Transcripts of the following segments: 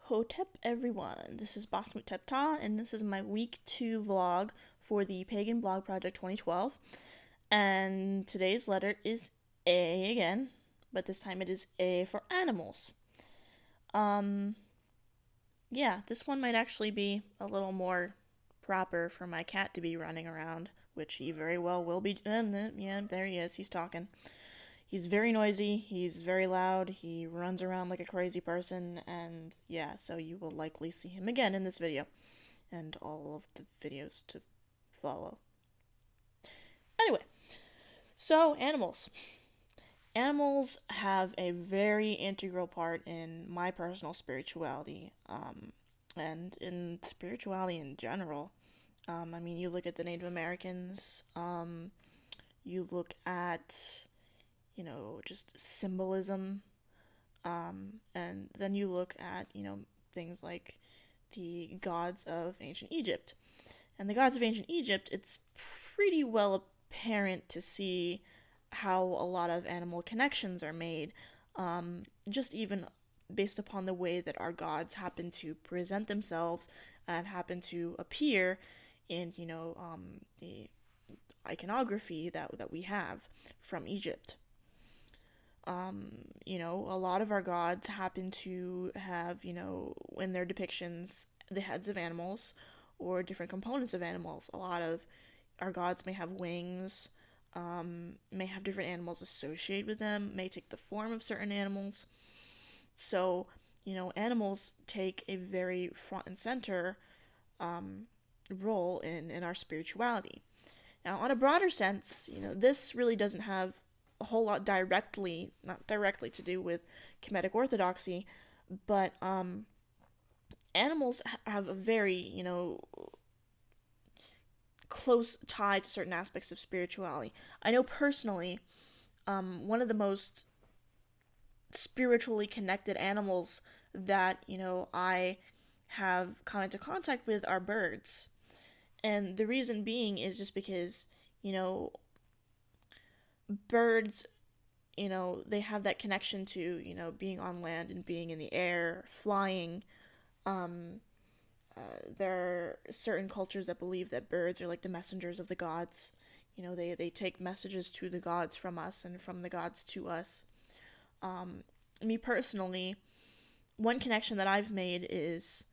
Hotep everyone, this is Bastmuttepta, and this is my week 2 vlog for the Pagan blog project 2012. And today's letter is A again, but this time it is A for animals. Um, yeah, this one might actually be a little more proper for my cat to be running around, which he very well will be. Yeah, there he is, he's talking. He's very noisy, he's very loud, he runs around like a crazy person, and yeah, so you will likely see him again in this video and all of the videos to follow. Anyway, so animals. Animals have a very integral part in my personal spirituality, and in spirituality in general. I mean, you look at the Native Americans, you look at, just symbolism. And then you look at, things like the gods of ancient Egypt. And the gods of ancient Egypt, it's pretty well apparent to see how a lot of animal connections are made, just even based upon the way that our gods happen to present themselves and happen to appear in, the iconography that we have from Egypt. A lot of our gods happen to have, in their depictions, the heads of animals or different components of animals. A lot of our gods may have wings, may have different animals associated with them, may take the form of certain animals. So, animals take a very front and center role in our spirituality. Now, on a broader sense, this really doesn't have a whole lot not directly to do with Kemetic orthodoxy, but animals have a very, close tie to certain aspects of spirituality. I know personally, one of the most spiritually connected animals that, I have come into contact with are birds. And the reason being is just because, birds, they have that connection to, being on land and being in the air, flying. Um, there are certain cultures that believe that birds are like the messengers of the gods. They take messages to the gods from us and from the gods to us. Me personally, one connection that I've made is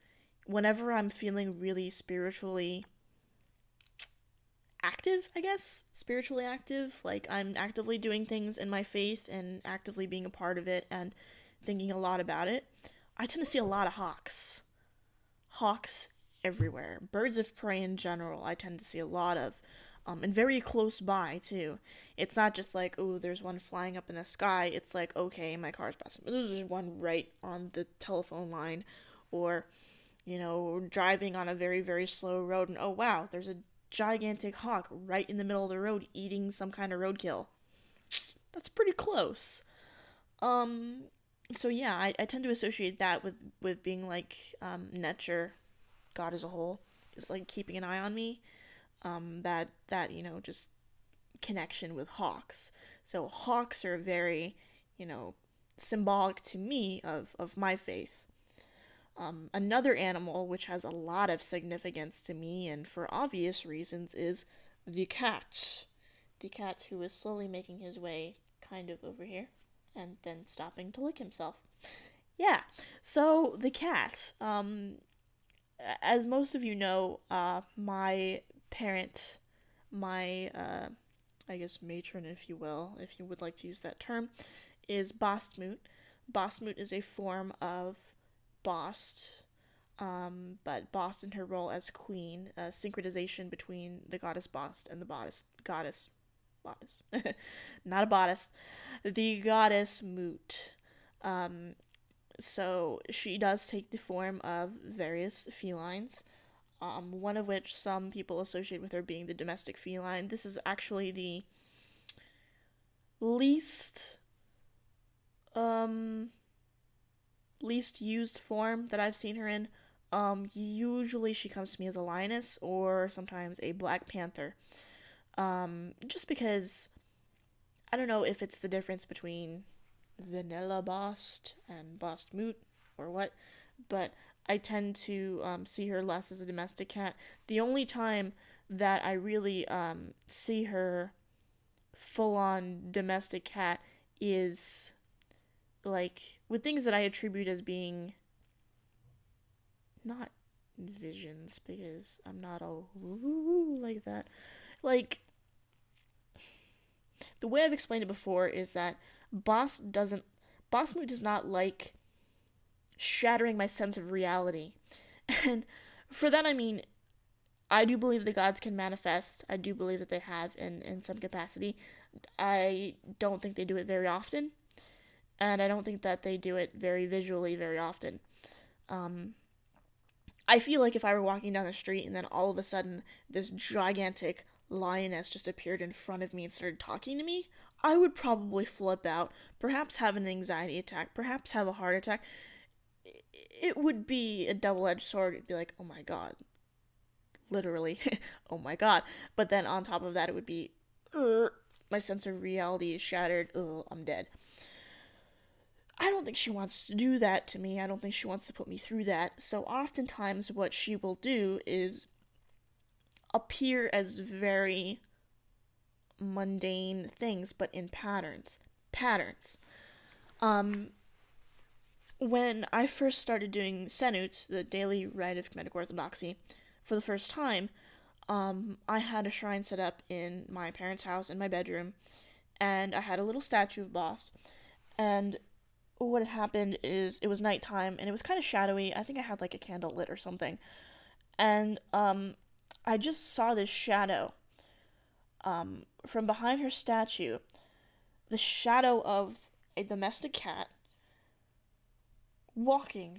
whenever I'm feeling really spiritually active, I guess, spiritually active. Like I'm actively doing things in my faith and actively being a part of it and thinking a lot about it. I tend to see a lot of hawks. Hawks everywhere. Birds of prey in general, I tend to see a lot of. And very close by, too. It's not just like, oh, there's one flying up in the sky. It's like, okay, my car's passing. There's one right on the telephone line. Or, driving on a very, very slow road, and oh, wow, there's a gigantic hawk right in the middle of the road eating some kind of roadkill. That's pretty close. Um, so yeah, I tend to associate that with being like nature, God as a whole, is like keeping an eye on me. That just connection with hawks. So hawks are very symbolic to me of my faith. Another animal which has a lot of significance to me, and for obvious reasons, is the cat. The cat who is slowly making his way kind of over here and then stopping to lick himself. Yeah, so the cat. As most of you know, my parent, my, I guess, matron, if you will, if you would like to use that term, is Bastmut. Bastmut is a form of Bast, but Bast in her role as queen, a synchronization between the goddess Bast and the bodice, not a bodice, the goddess Mut. Um, so she does take the form of various felines, one of which some people associate with her being the domestic feline. This is actually the least um least used form that I've seen her in. Usually she comes to me as a lioness or sometimes a black panther. Just because I don't know if it's the difference between vanilla Bast and Bast Moot or what, but I tend to see her less as a domestic cat. The only time that I really see her full on domestic cat is like with things that I attribute as being not visions because I'm not all woo like that. Like the way I've explained it before is that Bastmoot does not like shattering my sense of reality. And for that I mean I do believe the gods can manifest. I do believe that they have in some capacity. I don't think they do it very often. And I don't think that they do it very visually very often. Um, I feel like if I were walking down the street and then all of a sudden this gigantic lioness just appeared in front of me and started talking to me, I would probably flip out, perhaps have an anxiety attack, perhaps have a heart attack. It would be a double edged sword. It'd be like, oh my god, literally, oh my god. But then on top of that, it would be, my sense of reality is shattered. I'm dead. I don't think she wants to do that to me. I don't think she wants to put me through that. So oftentimes, what she will do is appear as very mundane things, but in patterns. Patterns. Um, when I first started doing Senut, the daily rite of Kemetic Orthodoxy, for the first time, I had a shrine set up in my parents' house in my bedroom, and I had a little statue of Boss. And what had happened is it was nighttime and it was kind of shadowy. I think I had like a candle lit or something. And I just saw this shadow from behind her statue, the shadow of a domestic cat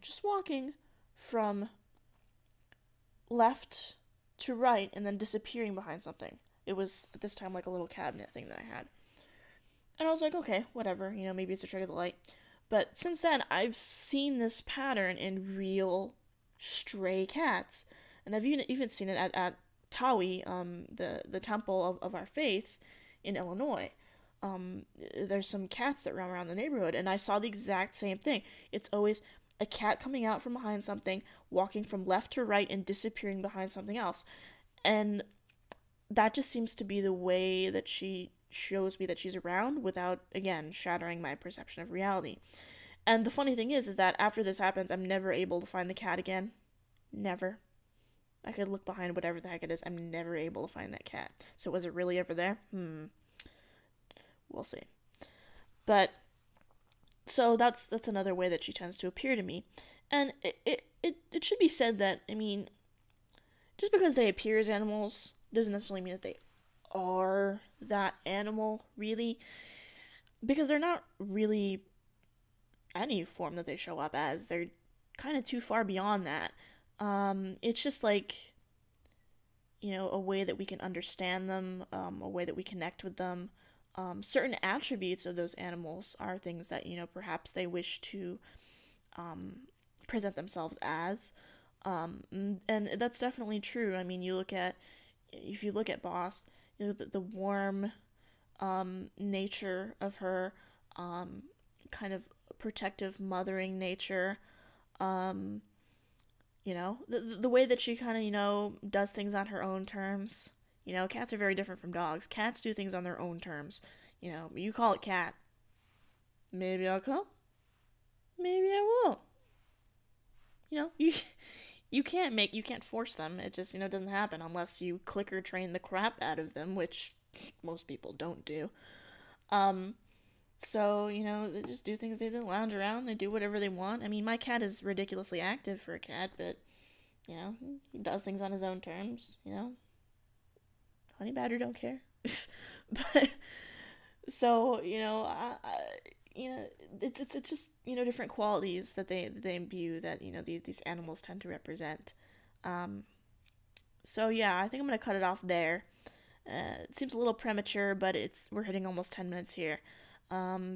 just walking from left to right and then disappearing behind something. It was at this time like a little cabinet thing that I had. And I was like, okay, whatever, maybe it's a trick of the light. But since then, I've seen this pattern in real stray cats. And I've even seen it at Tawi, the temple of our faith in Illinois. There's some cats that roam around the neighborhood, and I saw the exact same thing. It's always a cat coming out from behind something, walking from left to right, and disappearing behind something else. And that just seems to be the way that she shows me that she's around without, again, shattering my perception of reality. And the funny thing is that after this happens, I'm never able to find the cat again. Never. I could look behind whatever the heck it is. I'm never able to find that cat. So was it really ever there? We'll see. But so that's another way that she tends to appear to me. And it should be said that, I mean, just because they appear as animals doesn't necessarily mean that they are that animal, really, because they're not really any form that they show up as. They're kind of too far beyond that. It's just like, a way that we can understand them, a way that we connect with them. Certain attributes of those animals are things that, perhaps they wish to present themselves as. And that's definitely true. I mean, if you look at Boss, the warm nature of her, kind of protective, mothering nature, the way that she kind of, does things on her own terms. Cats are very different from dogs. Cats do things on their own terms. You call it cat. Maybe I'll come. Maybe I won't. You can't force them. It just, doesn't happen unless you clicker train the crap out of them, which most people don't do. So, they just do things, they lounge around, they do whatever they want. I mean, my cat is ridiculously active for a cat, but, he does things on his own terms, Honey Badger don't care. But, so, it's just, different qualities that they imbue that, these animals tend to represent. So, yeah, I think I'm going to cut it off there. It seems a little premature, but we're hitting almost 10 minutes here.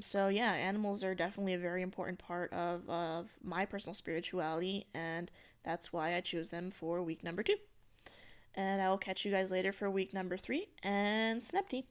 So yeah, animals are definitely a very important part of my personal spirituality, and that's why I choose them for week number 2. And I will catch you guys later for week number 3, and snap tea.